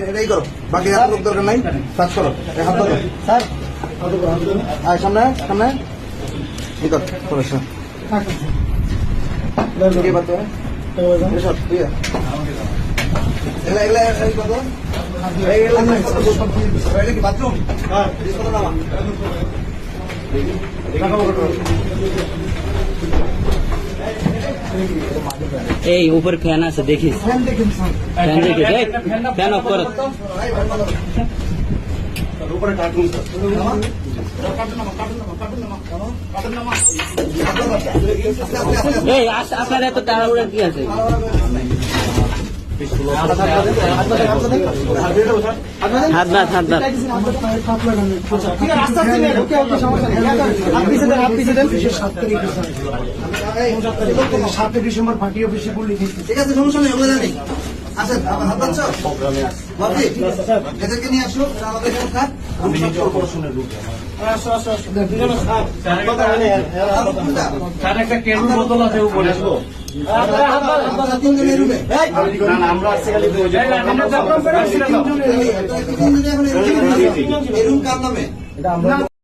এটাই করো, বাকি হাত লোক দরকার নাই, কাজ করো, হাত ধরো স্যার, সামনে সামনে এই কর সমস্যা এই উপর ফ্যান আছে দেখিস, ফ্যান দেখিস, ফ্যান অফ করো। এই আপনার এত তাড়াহুড়া কি আছে? হাত নাত 7 ডিসেম্বর পার্টি অফিসে বললি ঠিক আছে, সমস্যা নেই, ওগুলো জানি। আচ্ছা হাত পাচ্ছ এদেরকে নিয়ে আসো, আমাদের এখানে থাক, তিনজনের রুমে এই রুম কার নামে?